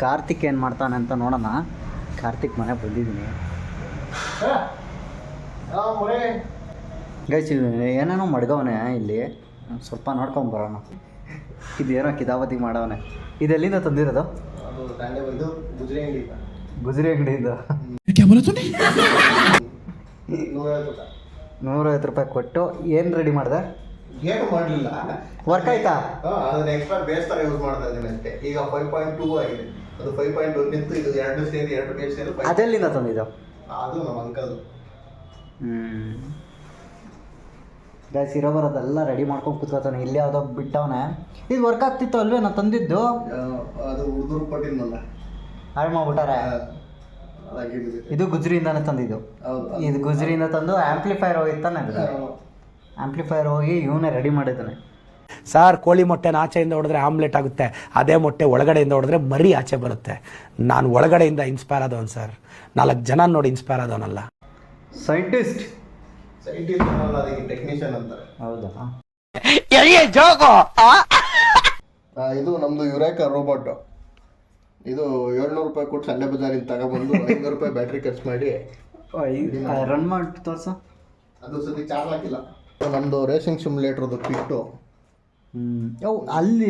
ಕಾರ್ತಿಕ್ ಏನು ಮಾಡ್ತಾನೆ ಅಂತ ನೋಡೋಣ. ಕಾರ್ತಿಕ್ ಮನೆ ಬಂದಿದ್ದೀನಿ ಗೈಸ್. ಏನೇನೋ ಮಡ್ಗವನೆ ಇಲ್ಲಿ, ಸ್ವಲ್ಪ ನೋಡ್ಕೊಂಬರೋಣ. ಇದೇನೋ ಕಿತಾಪತಿ ಮಾಡವನೆ. ಇದೆಲ್ಲಿಂದ ತಂದಿರೋದು? ಗುಜರಿ ಅಂಗಡಿಯಿಂದ. 150 ರೂಪಾಯಿ ಕೊಟ್ಟು ಏನು ರೆಡಿ ಮಾಡಿದೆ? ಏನು ಮಾಡಲಿಲ್ಲ, ವರ್ಕ್ ಆಯ್ತಾ? ಅದನ್ನ ಎಕ್ಸ್ಟ್ರಾ ಬೇಸ್ ಥರ ಯೂಸ್ ಮಾಡ್ತಾ ಇದ್ದೀನಿ ಅಷ್ಟೇ. ಈಗ 5.2 ಆಗಿದೆ, ಅದು 5.1 ಇತ್ತು. ಇದು 2 ಸೇರಿ 2 ಬೇಸ್ ಸೇರಿ ಅದೆಲ್ಲಿಂದ ತಂದಿದ್ದು? ಅದು ನಮ್ಮ ಅಂಕಲ್. ಗೈಸ್ ಇರೋ ಬರೋದೆಲ್ಲ ರೆಡಿ ಮಾಡ್ಕೊಂಡು ಕೂತ್ಕೊತಾನೆ. ಇಲ್ಲಿ ಯಾವುದೋ ಬಿಟ್ಟವನೆ. ಇದು ವರ್ಕ್ ಆಗ್ತಿತ್ತು ಅಲ್ವೇ ನಾನು ತಂದಿದ್ದು? ಅದು ಹುಡುಗರು ಕೊಟ್ಟಿದ್ನಲ್ಲ, ಹಾಳು ಮಾಡ್ಬಿಟ್ಟಾರೆ. ಇದು ಗುಜರಿಯಿಂದಾನೆ ತಂದಿದ್ದು. ಇದು ಗುಜರಿಯಿಂದ ತಂದು ಆ್ಯಂಪ್ಲಿಫೈರ್ ಹೋಗಿತ್ತಾನೆ. ಆ್ಯಂಪ್ಲಿಫೈರ್ ಹೋಗಿ ಇವನೇ ರೆಡಿ ಮಾಡಿದ್ದಾನೆ. ಸಾರ್, ಕೋಳಿ ಮೊಟ್ಟೆನ ಆಚೆಯಿಂದ ಹೊಡೆದ್ರೆ ಆಮ್ಲೆಟ್ ಆಗುತ್ತೆ, ಅದೇ ಮೊಟ್ಟೆ ಒಳಗಡೆಯಿಂದ ಹೊಡೆದ್ರೆ ಮರಿ ಆಚೆ ಬರುತ್ತೆ. ನಾನು ಒಳಗಡೆಯಿಂದ ಇನ್ಸ್ಪೈರ್ ಆದವನು ಸರ್, 4 ಜನ ನೋಡಿ ಇನ್ಸ್ಪೈರ್ ಆದವನಲ್ಲ. ಸೈಂಟಿಸ್ಟ್ ಅನ್ನಲ್ಲ, ಅದಕ್ಕೆ ಟೆಕ್ನಿಷಿಯನ್ ಅಂತಾರೆ. ಹೌದಾ? ಇದು ನಮ್ದು ಯುರೇಕಾ ರೋಬೋಟ್. ಇದು 700 ರೂಪಾಯಿ ಕೊಟ್ಟು ಸಂಡೆ ಬಜಾರಿಂದ ತಗೊಬಂದು 500 ರೂಪಾಯಿ ಬ್ಯಾಟ್ರಿ ಖರ್ಚು ಮಾಡಿ ರನ್ ಮಾಡಿ ತೋರ್ಸು. ಅದು ಸದ್ಯ ಚಾರ್ಜ್ ಹಾಕಿಲ್ಲ. ನಮ್ಮದು ರೇಸಿಂಗ್ ಸಿಮ್ಯುಲೇಟರ್ದು ಕಿಟ್ಟು ಅಲ್ಲಿ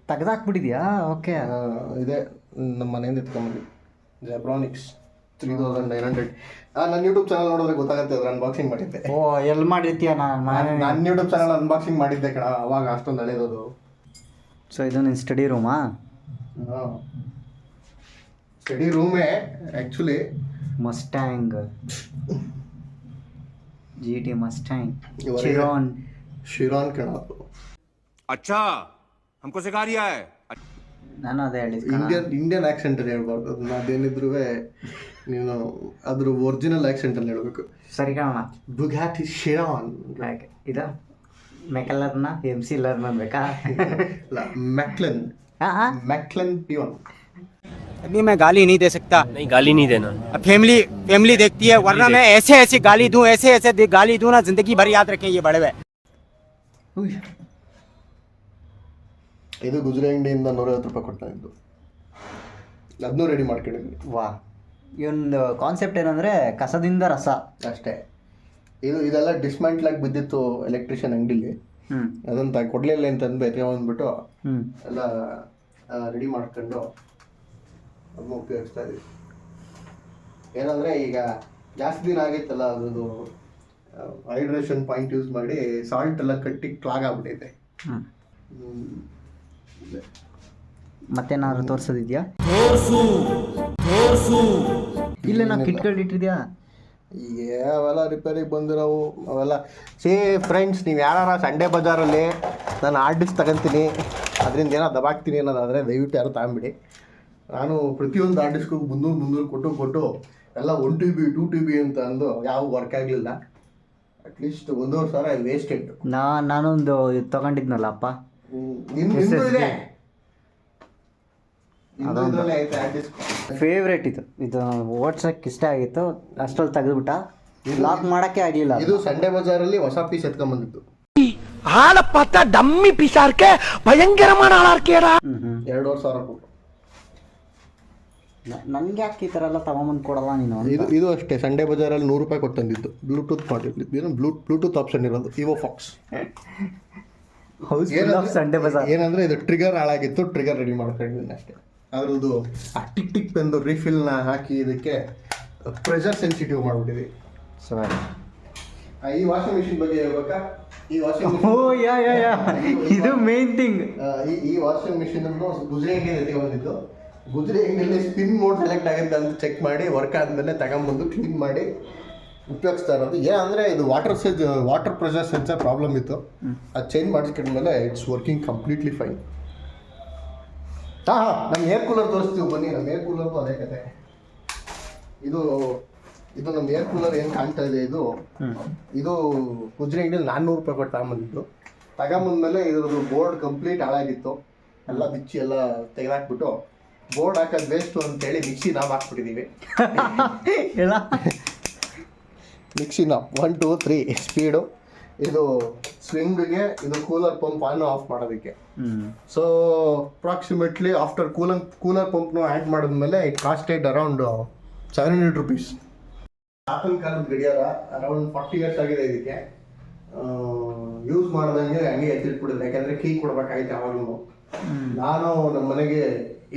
ತೆಗೆದಾಕ್ಬಿಟ್ಟಿದ್ಯಾ? ಓಕೆ. ಇದೆ, ನಮ್ಮ ಮನೆಯಿಂದ ಎತ್ಕೊಂಬಂದು ಜೆಬ್ರಾನಿಕ್ಸ್ 3900. ನನ್ನ ಯೂಟ್ಯೂಬ್ ಚಾನಲ್ ನೋಡಿದ್ರೆ ಗೊತ್ತಾಗುತ್ತೆ, ಅದ್ರ ಅನ್ಬಾಕ್ಸಿಂಗ್ ಮಾಡಿದ್ದೆ. ಓ, ಎಲ್ಲಿ ಮಾಡಿರ್ತೀಯ? ನನ್ನ ಯೂಟ್ಯೂಬ್ ಚಾನಲ್ ಅನ್ಬಾಕ್ಸಿಂಗ್ ಮಾಡಿದ್ದೆ ಕಣ, ಅವಾಗ ಅಷ್ಟೊಂದು ಹಳೇದದು. ಸೊ ಇದು ನಿನ್ನ ಸ್ಟಡಿ ರೂಮಾ? ಹಾಂ, ಸ್ಟಡಿ ರೂಮೇ actually. Mustang GT Mustang Chiron ಕಣ. अच्छा हमको सिखा रिया है. ನಾನು ಅದೇ ಹೇಳಿದ್ದು. ಇಂಡಿಯನ್ ಆ್ಯಕ್ಸೆಂಟಲ್ಲಿ ಹೇಳ್ಬಾರ್ದು ಅದನ್ನ. ಅದೇನಿದ್ರು ನೀನು ಅದ್ರ ಒರಿಜಿನಲ್ ಆ್ಯಕ್ಸೆಂಟಲ್ಲಿ ಹೇಳ್ಬೇಕು. ಸರಿ ಕಾಣ. ಬುಗಾಟಿ ಶಿರಾನ್. ಇದು ಮೆಕಲರ್ನ MC ಲರ್ನ್ ಅನ್ಬೇಕಾ? ಮ್ಯಾಕ್ಲೆನ್ ಪಿಯೋನ್. अभी मैं गाली नहीं दे सकता. नहीं, गाली नहीं देना. फैमिली देखती है, वरना मैं ऐसे गाली दूं, ऐसे गाली दूं ना, जिंदगी भर याद रखें ये बड़े हुए. ಇದು ಗುಜರಿ ಅಂಗಡಿಯಿಂದ 150 ರೂಪಾಯಿ ಕೊಡ್ತಾ ಇದ್ದು, ಅದನ್ನೂ ರೆಡಿ ಮಾಡ್ಕೊಂಡಿದ್ವಿ. ವಾ, ಈ ಒಂದು ಕಾನ್ಸೆಪ್ಟ್ ಏನಂದರೆ ಕಸದಿಂದ ರಸ ಅಷ್ಟೇ. ಇದೆಲ್ಲ ಡಿಸ್ಮ್ಯಾಂಟ್ಲ್ ಆಗಿ ಬಿದ್ದಿತ್ತು ಎಲೆಕ್ಟ್ರಿಷಿಯನ್ ಅಂಗಡಿಲಿ. ಅದಂತ ಕೊಡಲಿಲ್ಲ ಅಂತಂದು ಎತ್ಕೊಂಡ್ಬಂದ್ಬಿಟ್ಟು ಎಲ್ಲ ರೆಡಿ ಮಾಡ್ಕೊಂಡು ಅದನ್ನ ಉಪಯೋಗಿಸ್ತಾ ಇದ್ವಿ. ಏನಂದರೆ ಈಗ ಜಾಸ್ತಿ ದಿನ ಆಗಿತ್ತಲ್ಲ, ಅದ್ರದ್ದು ಹೈಡ್ರೇಷನ್ ಪಾಯಿಂಟ್ ಯೂಸ್ ಮಾಡಿ ಸಾಲ್ಟ್ ಎಲ್ಲ ಕಟ್ಟಿ ಕ್ಲಾಗ್ ಆಗ್ಬಿಟ್ಟೈತೆ. ಮತ್ತೇನಾದ್ರು ತೋರಿಸೋದಿದ್ಯಾ? ಇಲ್ಲ, ನಾ ಕಿಟ್ಗಳು ಇಟ್ಟಿದ್ಯಾ? ಈಗ ಅವೆಲ್ಲ ರಿಪೇರಿಗೆ ಬಂದಿರೋವು ಅವೆಲ್ಲ. ಫ್ರೆಂಡ್ಸ್, ನೀವು ಯಾರು ಸಂಡೇ ಬಜಾರಲ್ಲಿ ನಾನು ಹಾರ್ಡ್ ಡಿಸ್ಕ್ ತಗೊಂತೀನಿ, ಅದರಿಂದ ಏನೋ ದಬಾಕ್ತೀನಿ ಅನ್ನೋದಾದರೆ ದಯವಿಟ್ಟು ಯಾರು ತಗೊಂಬಿಡಿ. ನಾನು ಪ್ರತಿಯೊಂದು ಹಾರ್ಡ್ ಡಿಸ್ಕಿಗೂ 300 ಕೊಟ್ಟು ಎಲ್ಲ 1 TB 2 TB ಅಂತ ಅಂದು ಯಾವ ವರ್ಕ್ ಆಗಲಿಲ್ಲ. At least 1,500 wasted. ನಾನೊಂದು ತೊಗೊಂಡಿದ್ನಲ್ಲಪ್ಪ, ಫೇವ್ರೇಟ್. ಇದು ಓಡ್ಸಕ್ಕೆ ಇಷ್ಟ ಆಗಿತ್ತು, ಅಷ್ಟೊಲ್ಲಿ ತೆಗೆದುಬಿಟ್ಟ. ಲಾಕ್ ಮಾಡೋಕ್ಕೆ ಆಗಲಿಲ್ಲ. ಇದು ಸಂಡೇ ಬಜಾರಲ್ಲಿ ಹೊಸ ಪೀಸ್ ಎತ್ಕೊಂಡ್ಬಂದಿತ್ತು. ஆளை பார்த்தா டம்மி பீஸா இருக்க, பயங்கரமான ஆளா இருக்கேடா. 2,500 ಕೊಟ್ಟು. ನನಗೆ ಯಾಕೆ ಈ ಥರ ಎಲ್ಲ ತಗೊಂಬಂದು ಕೊಡಲ್ಲ ನೀನು? ಇದು ಅಷ್ಟೇ, ಸಂಡೇ ಬಜಾರಲ್ಲಿ 100 ರೂಪಾಯಿ ಕೊಟ್ಟು ತಂದಿದ್ದು. ಬ್ಲೂಟೂತ್ ಮಾಡಿದ್ದು, ಏನು ಬ್ಲೂಟೂತ್ ಆಪ್ಷನ್ ಇರೋದು, Evo Fox. ಸಂಡೇ ಬಜಾರ್ ಏನಂದರೆ ಇದು ಟ್ರಿಗರ್ ಹಾಳಾಗಿತ್ತು, ಟ್ರಿಗರ್ ರೆಡಿ ಮಾಡ್ಕೊಂಡಿದ್ದೀನಿ ಅಷ್ಟೇ. ಅದ್ರದ್ದು ಆ ಟಿಕ್ ಪೆಂದು ರೀಫಿಲ್ನ ಹಾಕಿ ಇದಕ್ಕೆ ಪ್ರೆಷರ್ ಸೆನ್ಸಿಟಿವ್ ಮಾಡಿಬಿಟ್ಟಿದ್ವಿ. ಈ ವಾಷಿಂಗ್ ಮಿಷಿನ್ ಬಗ್ಗೆ ಹೇಳ್ಬೇಕಾ? ಈ ವಾಷಿಂಗ್ ಇದು ಮೇನ್ ಥಿಂಗ್. ಈ ವಾಷಿಂಗ್ ಮಿಷಿನ್ ಗುಜರಿ ಅಂಗಡಿಯಲ್ಲಿ ಎತ್ಕೊಂಡ್ಬಂದಿದ್ದು. ಗುಜರಿ ಅಂಗಡಿಯಲ್ಲಿ ಸ್ಪಿನ್ ಮೋಡ್ ಸೆಲೆಕ್ಟ್ ಆಗುತ್ತೆ ಅಂತ ಚೆಕ್ ಮಾಡಿ ವರ್ಕ್ ಆದಮೇಲೆ ತಗೊಂಬಂದು ಕ್ಲೀನ್ ಮಾಡಿ ಉಪಯೋಗಿಸ್ತಾ ಇರೋದು. ಏನಂದರೆ ಇದು ವಾಟರ್ ಪ್ರೆಷರ್ ಸೆನ್ಸರ್ ಪ್ರಾಬ್ಲಮ್ ಇತ್ತು, ಅದು ಚೇಂಜ್ ಮಾಡಿಸ್ಕೊಂಡ್ಮೇಲೆ ಇಟ್ಸ್ ವರ್ಕಿಂಗ್ ಕಂಪ್ಲೀಟ್ಲಿ ಫೈನ್. ನಮ್ಮ ಏರ್ ಕೂಲರ್ ತೋರಿಸ್ತೀವಿ ಬನ್ನಿ. ನಮ್ಮ ಏರ್ ಕೂಲರ್ದು ಅದೇ ಕತೆ. ಇದು ನಮ್ಮ ಏರ್ ಕೂಲರ್ ಏನು ಕಾಣ್ತಾ ಇದೆ, ಇದು ಗುಜರಿ ಅಂಗಡಿಯಲ್ಲಿ 400 ರೂಪಾಯಿ ಕೊಟ್ಟು ತಗೊಂಬಂದ್ಮೇಲೆ ಇದ್ರದ್ದು ಬೋರ್ಡ್ ಕಂಪ್ಲೀಟ್ ಹಾಳಾಗಿತ್ತು. ಎಲ್ಲ ಬಿಚ್ಚಿ ಎಲ್ಲ ತೆಗೆದಾಕ್ಬಿಟ್ಟು ಬೋರ್ಡ್ ಹಾಕೋದು ವೇಸ್ಟು ಅಂತೇಳಿ ಮಿಕ್ಸಿ ನಾವು ಹಾಕ್ಬಿಟ್ಟಿದ್ದೀವಿ. ಮಿಕ್ಸಿನ 1 2 3 ಸ್ಪೀಡು ಇದು ಸ್ವಿಂಗ್ಗೆ, ಇದು ಕೂಲರ್ ಪಂಪ್ ಆನ್ ಆಫ್ ಮಾಡೋದಕ್ಕೆ. ಸೊ ಅಪ್ರಾಕ್ಸಿಮೇಟ್ಲಿ ಆಫ್ಟರ್ ಕೂಲರ್ ಪಂಪ್ನು ಆ್ಯಡ್ ಮಾಡಿದ್ಮೇಲೆ ಇಟ್ ಕಾಸ್ಟೆಡ್ ಅರೌಂಡ್ 700 rupees. ತಾತನ ಕಾಲದ ಗಡಿಯಾರ, ಅರೌಂಡ್ 40 years ಆಗಿದೆ ಇದಕ್ಕೆ. ಯೂಸ್ ಮಾಡ್ದಂಗೆ ಹಂಗೆ ಎತ್ತಿಟ್ಬಿಡಿದೆ, ಯಾಕಂದರೆ ಕೀ ಕೊಡ್ಬೇಕಾಯ್ತು ಯಾವಾಗಲೂ. ನಾನು ನಮ್ಮ ಮನೆಗೆ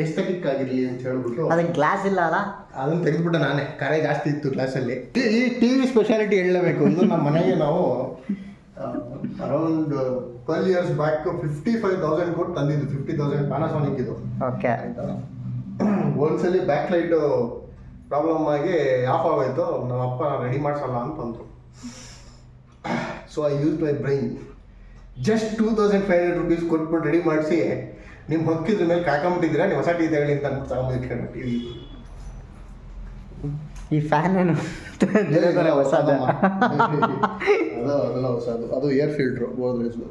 ಎಸ್ಥೆಟಿಕ್ ಆಗಿರಲಿ ಅಂತ ಹೇಳ್ಬಿಟ್ಟು ಅದಕ್ಕೆ ಗ್ಲಾಸ್ ಇಲ್ಲ ಅಲ್ಲ, ಅದನ್ನು ತೆಗೆದುಬಿಟ್ಟೆ ನಾನೇ. ಕರೆ ಜಾಸ್ತಿ ಇತ್ತು ಕ್ಲಾಸಲ್ಲಿ. ಈ ಟಿ ವಿ ಸ್ಪೆಷಾಲಿಟಿ ಹೇಳಲೇಬೇಕು. ಒಂದು ನಮ್ಮ ಮನೆಗೆ ನಾವು ಅರೌಂಡ್ 12 years ಬ್ಯಾಕ್ 55,000 ಕೊಟ್ಟು ತಂದಿದ್ದು. 50,000 ಪ್ಯಾನಾಸೋನಿಕ್ ಇದು. ಓಕೆ. ಆಯಿತಾ, ಒಂದ್ಸಲಿ ಬ್ಯಾಕ್ ಲೈಟು ಪ್ರಾಬ್ಲಮ್ ಆಗಿ ಆಫ್ ಆಗೋಯ್ತು. ನಮ್ಮ ಅಪ್ಪ ರೆಡಿ ಮಾಡಿಸಲ್ಲ ಅಂತಂದರು. So I use my brain. Just 2,500 rupees ಕೊಟ್ಬಿಟ್ಟು ರೆಡಿ ಮಾಡಿಸಿ, ನಿಮ್ಮ ಹೊಕ್ಕಿದ್ರ ಮೇಲೆ ಕಾಕೊಂಬಿಟ್ಟಿದ್ದೀರಾ, ನೀವು ಹೊಸ ಟಿ ತಗೊಳ್ಳಿ ಅಂತ ಅಂದ್ಬಿಟ್ಟು ತಗೊಂಡಿಟ್ಕೊಂಡು ಟಿ ವಿ. ಈ ಫ್ಯಾನ್ ಏನು ಹೊಸದ? ಅದೆಲ್ಲ ಹೊಸದು. ಅದು ಏರ್ ಫಿಲ್ಟ್ರು ಗೋದ್ರೇಜ್ದು.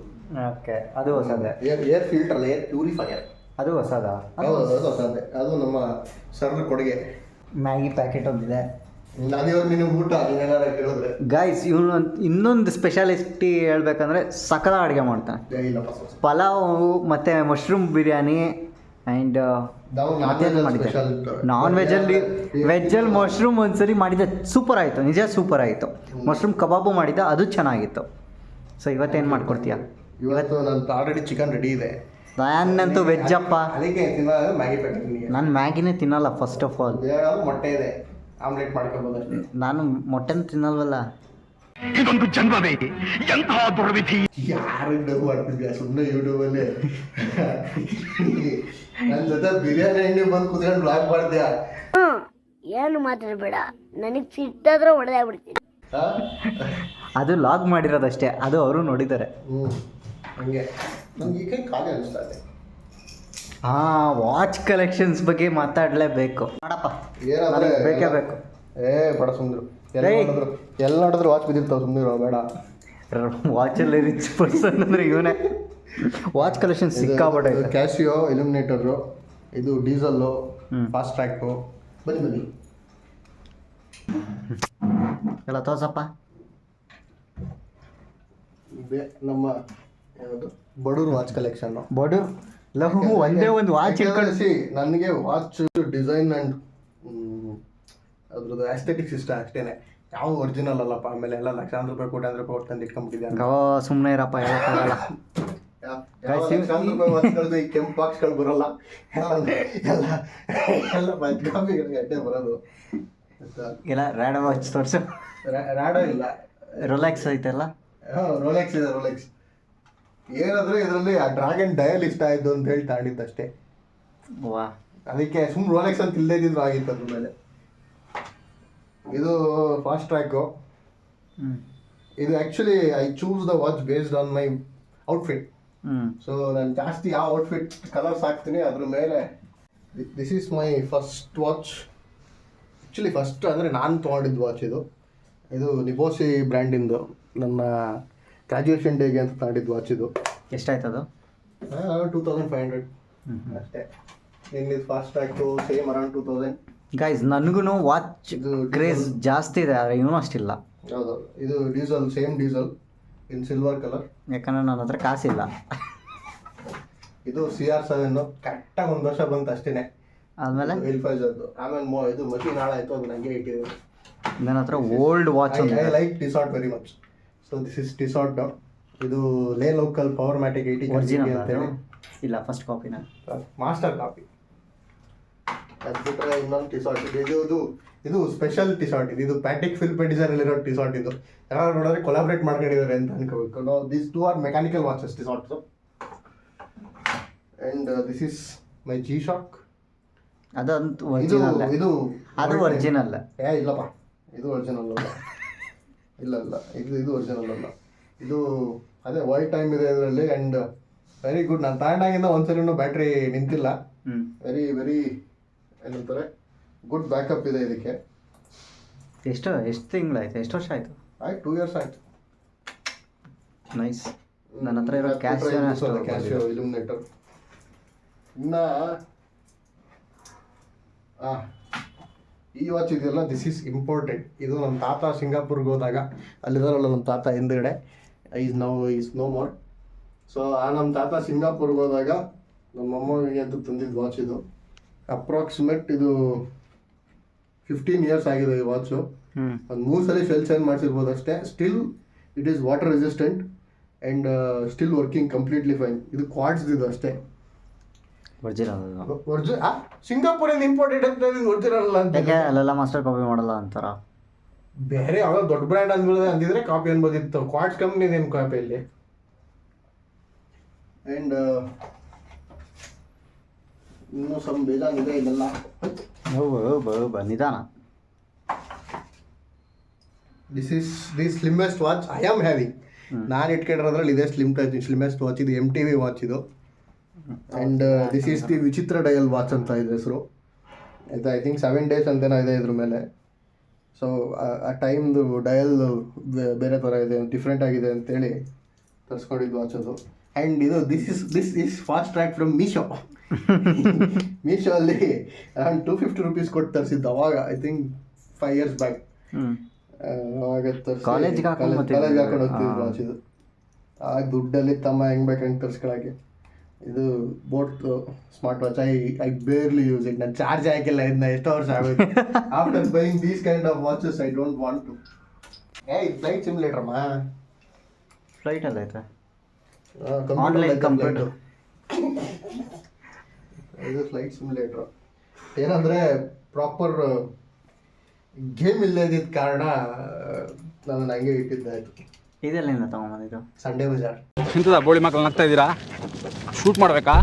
ಓಕೆ, ಅದು ಹೊಸದೇ. ಏರ್ ಫಿಲ್ಟರ್ ಅಲ್ಲ, ಏರ್ ಪ್ಯೂರಿಫೈಯರ್. ಅದು ಹೊಸದ? ಅದು ಹೊಸದೇ. ಅದು ನಮ್ಮ ಸರ್ ಕೊಡುಗೆ. ಮ್ಯಾಗಿ ಪ್ಯಾಕೆಟ್ ಒಂದಿದೆ. ಅದಿವಾಗ ನಿನಗೆ ಊಟ ನೀನೇನಾರ ಕೇಳಿದ್ರೆ. ಗೈಸ್, ಇವನು ಇನ್ನೊಂದು ಸ್ಪೆಷಾಲಿಟಿ ಹೇಳ್ಬೇಕಂದ್ರೆ ಸಕಲ ಅಡುಗೆ ಮಾಡ್ತಾನೆ. ಇಲ್ಲಪ್ಪ, ಪಲಾವ್ ಮತ್ತು ಮಶ್ರೂಮ್ ಬಿರಿಯಾನಿ ಆ್ಯಂಡ್ ಮತ್ತೇನು ಮಾಡಿದ್ದೆ ನಾನ್ ವೆಜ್ಜಲ್ಲಿ ಮಶ್ರೂಮ್ ಒಂದ್ಸರಿ ಮಾಡಿದ್ದೆ, ಸೂಪರ್ ಆಯಿತು, ನಿಜ ಸೂಪರ್ ಆಯಿತು. ಮಶ್ರೂಮ್ ಕಬಾಬು ಮಾಡಿದ್ದೆ, ಅದು ಚೆನ್ನಾಗಿತ್ತು. ಸೊ ಇವತ್ತೇನು ಮಾಡ್ಕೊಡ್ತೀಯ? ಇವತ್ತು ನಾನು ಆಲ್ರೆಡಿ ಚಿಕನ್ ರೆಡಿ ಇದೆ. ನಾನಂತೂ ವೆಜ್ಜಪ್ಪ. ಅದಕ್ಕೆ ತಿನ್ನೋದು ಮ್ಯಾಗಿ ಪ್ಯಾಕೆಟ್. ನಾನು ಮ್ಯಾಗಿನೇ ತಿನ್ನಲ್ಲ ಫಸ್ಟ್ ಆಫ್ ಆಲ್. ಮೊಟ್ಟೆ ಇದೆ, ಆಮ್ಲೆಟ್ ಮಾಡ್ಕೊಬೋದು ಅಷ್ಟೇ. ನಾನು ಮೊಟ್ಟೆನ ತಿನ್ನಲ್ವಲ್ಲ. ಇದೊಂದು ಜನ್ಮವೇ, ಎಂತಹ ದುರ್ವಿಧಿ. ಯಾರು ಡಬ್ ಮಾಡ್ತಿದ್ಯಾ ಸುಮ್ಮನೆ ಯೂಟ್ಯೂಬಲ್ಲಿ? ನನ್ನ ಜೊತೆ ಬಿರಿಯಾನಿ ಅಂಗಡಿ ಬಂದು ಕುತ್ಕೊಂಡು ಬ್ಲಾಗ್ ಮಾಡ್ತೀಯಾ? ಏನು ಮಾತಾಡಬೇಡ, ನನಗೆ ಸಿಟ್ಟಾದ್ರೆ ಹೊಡೆದಾಗ್ಬಿಡ್ತೀನಿ. ಅದು ಲಾಗ್ ಮಾಡಿರೋದಷ್ಟೇ, ಅದು ಅವರು ನೋಡಿದ್ದಾರೆ. ಹಂಗೆ ನನಗೆ ಈಗ ಖಾಲಿ ಅನಿಸ್ತಾ ಇದೆ. ಹಾಂ, ವಾಚ್ ಕಲೆಕ್ಷನ್ಸ್ ಬಗ್ಗೆ ಮಾತಾಡಲೇಬೇಕು. ಮಾಡಪ್ಪ, ಏನಾದ್ರೆ ಬೇಕೇ ಬೇಕು. ಬಡ ಸುಂದರು ಎಲ್ಲ ನೋಡಿದ್ರು ವಾಚ್ ಬಿದ್ದಿರ್ತಾವೆ. ಸುಮ್ಮನೆ ಬೇಡ. ವಾಚಲ್ಲಿ ರಿಚ್ ಪರ್ಸನ್ ಅಂದರೆ ಇವನೇ. ವಾಚ್ ಕಲೆಕ್ಷನ್ ಸಿಕ್ಕಾಪಟ್ಟೆ. ಕ್ಯಾಸಿಯೋ ಇಲ್ಯುಮಿನೇಟರು, ಇದು ಡೀಸಲ್ಲು, ಫಾಸ್ಟ್ ಟ್ರ್ಯಾಕು. ಬನ್ನಿ ಎಲ್ಲ ತೋರ್ಸಪ್ಪ. ಇದೆ ನಮ್ಮ ಯಾವುದು ಬಡೂರು ವಾಚ್ ಕಲೆಕ್ಷನ್ನು. ಬಡು ಲಹು ಒಂದೇ ಒಂದು ವಾಚ್ ಕಳಿಸಿ. ನನಗೆ ವಾಚ್ ಡಿಸೈನ್ ಆ್ಯಂಡ್ ಅದ್ರದ್ದು ಆಸ್ಥೆಟಿಕ್ಸ್ ಇಷ್ಟ ಅಷ್ಟೇ. ಯಾವ ಒರಿಜಿನಲ್ ಅಲ್ಲಪ್ಪ. ಆಮೇಲೆ ಎಲ್ಲ ಲಕ್ಷಾಂತರ ರೂಪಾಯಿ ಕೊಟ್ಟು ತಂದು ಇಟ್ಕೊಂಡ್ಬಿಟ್ಟಿದ್ದೆ. ಸುಮ್ಮನೆ ಇರಪ್ಪ, ಹೇಳಕ್ಕಾಗಲ್ಲ. ಲಕ್ಷಾಂತರ ರೂಪಾಯಿ ವಾಚ್ಗಳದ್ದು ಈ ಕೆಂಪು ಬಾಕ್ಸ್ಗಳು ಬರೋಲ್ಲ. ಎಲ್ಲ ಕಾಪಿಗಳಿಗೆ ಅಡ್ಡೆ ಬರೋದು. ಇಲ್ಲ, ರ್ಯಾಡ ವಾಚ್ ತೋರಿಸು. ರ್ಯಾಡೋ ಇಲ್ಲ, ರೊಲೆಕ್ಸ್ ಐತಲ್ಲ. ರೋಲೆಕ್ಸ್ ಇದೆ. ರೋಲೆಕ್ಸ್ ಏನಾದರೂ ಇದರಲ್ಲಿ ಆ ಡ್ರ್ಯಾಗನ್ ಡಯಲ್ ಇಷ್ಟ ಆಯಿತು ಅಂತ ಹೇಳಿ ತಾಂಡಿದ್ದಷ್ಟೇ. ವಾ, ಅದಕ್ಕೆ ಸುಮ್ಮನೆ ರೋಲೆಕ್ಸ್ ಅಂತ ಇಲ್ಲದೇ ಇದ್ದಿದ್ರು ಆಗಿತ್ತು ಅದ್ರ ಮೇಲೆ. ಇದು ಫಾಸ್ಟ್ ಟ್ರ್ಯಾಕು. ಇದು actually I choose the watch based on my outfit. So ನಾನು ಜಾಸ್ತಿ ಯಾವ ಔಟ್ಫಿಟ್ ಕಲರ್ಸ್ ಹಾಕ್ತೀನಿ ಅದ್ರ ಮೇಲೆ. This is my first watch. Actually first ಅಂದರೆ ನಾನು ತೊಗೊಂಡಿದ್ದು ವಾಚ್ ಇದು. ಇದು ನಿಬೋಸಿ ಬ್ರ್ಯಾಂಡಿಂದು. ನನ್ನ ಗ್ರ್ಯಾಜುಯೇಷನ್ ಡೇಗೆ ಅಂತ ತಗೊಂಡಿದ್ದು ವಾಚ್ ಇದು. ಎಷ್ಟಾಯ್ತು ಅದು? 2,500 ಅಷ್ಟೇ. ಇನ್ನು fast track same around 2,000. Guys, ನನಗೂ ವಾಚ್ ಕ್ರೇಜ್ ಜಾಸ್ತಿ ಇದೆ, ಆದರೆ ಇವನು ಅಷ್ಟಿಲ್ಲ. ಹೌದು, ಇದು diesel, same diesel in silver colour. ಯಾಕಂದರೆ ನನ್ನ ಹತ್ರ ಕಾಸಿಲ್ಲ. ಇದು CR7 ಕರೆಕ್ಟಾಗಿ 1 ವರ್ಷ ಬಂತು ಅಷ್ಟೇ. ಆದಮೇಲೆ ಎಲ್ಫೈಸರ್ದು. ಆಮೇಲೆ ಇದು ಮಷೀನ್ ಹಾಳಾಯಿತು, ಅದು ನನಗೆ ಇಟ್ಟಿದ್ದೀನಿ. ನನ್ನ ಹತ್ರ old watch I like Tissot very much. So this is Tissot. ಇದು ಲೇ ಲೋಕಲ್ ಪವರ್ಮ್ಯಾಟಿಕ್ 80 ಒರಿಜಿನಲ್ ಅಂತೇಳಿ. ಇಲ್ಲ, ಫಸ್ಟ್ ಕಾಪಿನ ಮಾಸ್ಟರ್ ಕಾಪಿ. ಅದು ಬಿಟ್ಟರೆ ಇನ್ನೊಂದು ಟಿಸಾಟ್ ಇದೆ. ಇದು ಸ್ಪೆಷಲ್ ಟಿಸಾಟ್. ಇದು ಪ್ಯಾಟಿಕ್ ಫಿಲ್ಪ್ ಡಿಸೈನಲ್ಲಿರೋ ಟಿಸಾಟ್. ಇದು ಯಾರು ನೋಡಿದ್ರೆ ಕೊಲಾಬ್ರೇಟ್ ಮಾಡ್ಕೊಂಡಿದ್ದಾರೆ ಅಂತ ಅನ್ಕೋಬೇಕು. ನಾವು these two are mechanical watches Tissots. And this is my G Shock. ಅದಂತೂ ಒರಿಜಿನಲ್. ಅದು ಒರಿಜಿನಲ್. ಇಲ್ಲಪ್ಪ, ಇದು ಒರಿಜಿನಲ್ ಅಲ್ಲ. ಇಲ್ಲ ಇದು ಒರಿಜಿನಲ್ ಅಲ್ಲ. ಇದು ಅದೇ ವರ್ಲ್ಡ್ ಟೈಮ್ ಇದೆ ಇದರಲ್ಲಿ. And very good. ನಾನು ತಗೊಂಡಾಗಿಂದ ಒಂದ್ಸರಿನೂ ಬ್ಯಾಟ್ರಿ ನಿಂತಿಲ್ಲ. ವೆರಿ ಏನಂತಾರೆ, ಗುಡ್ ಬ್ಯಾಕಪ್ ಇದೆ ಇದಕ್ಕೆ. ಎಷ್ಟು ತಿಂಗಳಾಯ್ತು? ಎಷ್ಟು ವರ್ಷ ಆಯಿತು? 2 years ಆಯಿತು. ನೈಸ್. ನನ್ನ ಹತ್ರ ಇರೋ ಕ್ಯಾಶಿಯೋ ಇಲ್ಯುಮಿನೇಟರ್. ಇನ್ನು ಈ ವಾಚ್ ಇದೆಯಲ್ಲ, ದಿಸ್ ಈಸ್ ಇಂಪಾರ್ಟೆಂಟ್. ಇದು ನಮ್ಮ ತಾತ ಸಿಂಗಾಪುರ್ಗೆ ಹೋದಾಗ ಅಲ್ಲಿದಾರಲ್ಲ ನಮ್ಮ ತಾತ ಹಿಂದ್ಗಡೆ, ಈಸ್ ನೋ ಮೋರ್. ಸೊ ನಮ್ಮ ತಾತ ಸಿಂಗಾಪುರ್ಗೆ ಹೋದಾಗ ನಮ್ಮ ಅಮ್ಮಗೆ ಅಂತ ತಂದಿದ್ದು ವಾಚ್ ಇದು. ಅಪ್ರಾಕ್ಸಿಮೇಟ್ ಇದು 15 years ಆಗಿದೆ ಈ ವಾಚು. ಒಂದು 3 ಸಲ ಶೆಲ್ ಚೇಂಜ್ ಮಾಡಿಸಿರ್ಬೋದು ಅಷ್ಟೇ. Still it is water resistant and still working completely fine. ಇದು ಕ್ವಾರ್ಟ್ಸ್ ಇದು ಅಷ್ಟೇ. ಸಿಂಗಾಪುರಿಂದ ಇಂಪೋರ್ಟೆಡ್ ಅಂತ ಒರಿಜಿನಲ್ ಅಲ್ಲ ಅಂತ. ಅಲ್ಲೆಲ್ಲ ಮಾಸ್ಟರ್ ಕಾಪಿ ಮಾಡಲ್ಲ ಅಂತಾರ. ಬೇರೆ ಯಾವ್ದೋ ದೊಡ್ಡ ಬ್ರ್ಯಾಂಡ್ ಅಂದಿದ್ರೆ ಕಾಪಿ ಅನ್ಬೋದಿತ್ತು. ಕ್ವಾರ್ಟ್ಸ್ ಕಂಪ್ನಿದೇನು ಕಾಪಿ ಇಲ್ಲಿ. ಆ್ಯಂಡ್ ಇನ್ನೂ ಸ್ವಲ್ಪ ಬೇಜಾನಿದೆ ಇದೆಲ್ಲ. ನಿಧಾನ. The slimmest watch I am having. ನಾನು ಇಟ್ಕೊಂಡಿರೋದ್ರಲ್ಲಿ ಇದೇ ಸ್ಲಿಮ್ಮೆಸ್ಟ್ ವಾಚ್. ಇದು MTV ವಾಚ್ ಇದು. ಆ್ಯಂಡ್ ದಿಸ್ ಈಸ್ ದಿ ವಿಚಿತ್ರ ಡಯಲ್ ವಾಚ್ ಅಂತ ಇದೆ ಹೆಸರು. ಇದು ಐ ಥಿಂಕ್ 7 days ಅಂತೇನೋ ಇದೆ ಇದ್ರ ಮೇಲೆ. ಸೊ ಆ ಟೈಮ್ದು ಡಯಲ್ ಬೇರೆ ಥರ ಇದೆ, ಡಿಫ್ರೆಂಟ್ ಆಗಿದೆ ಅಂತೇಳಿ ತರಿಸ್ಕೊಂಡಿದ್ದು ವಾಚ್ ಅದು. ಆ್ಯಂಡ್ ಇದು this is fast track from Meesho. Meesho ಅಲ್ಲಿ ಅರೌಂಡ್ 250 rupees ಕೊಟ್ಟು ತರಿಸಿದ್ದು ಅವಾಗ. I think 5 years back. ಅವಾಗ ಕಾಲೇಜ್ಗೆ ಹಾಕೊಂಡು ಹೋಗ್ತಿದ್ದು ವಾಚ್ ಇದು. ಆಗ ದುಡ್ಡಲ್ಲಿ ತಮ್ಮ ಹೆಂಗೆ ಬೇಕಂಗೆ ತರಿಸ್ಕೊಳಕ್ಕೆ. ಇದು boAt smart watch. I barely use it. ನಾನು ಚಾರ್ಜ್ ಹಾಕಿಲ್ಲ ಇದನ್ನ. ಎಷ್ಟು ವರ್ಷ ಆಗೋದು. After buying these kind of watches I don't want to. ಇದು ಫ್ಲೈಟ್ ಸಿಮ್ಯುಲೇಟರ್ಮಾ. ಫ್ಲೈಟ್ ಅಲ್ಲ ಐತೆ. Online computer. ಇದು ಫ್ಲೈಟ್ ಸಿಮ್ಯುಲೇಟರ್. ಏನಂದರೆ ಪ್ರಾಪರ್ ಗೇಮ್ ಇಲ್ಲದಿದ್ದ ಕಾರಣ ನಾನು ಹಂಗೆ ಇಟ್ಟಿದ್ದಾಯಿತು. ಇದೆಲ್ಲಿಂದ ತಗೊಂಬಂದಿದ್ದು? ಸಂಡೇ ಬಜಾರ್. ಇಂಥದ ಬೋಳಿ ಮಕ್ಕಳು ನಗ್ತಾ ಇದ್ದೀರಾ? ಶೂಟ್ ಮಾಡಬೇಕಾ?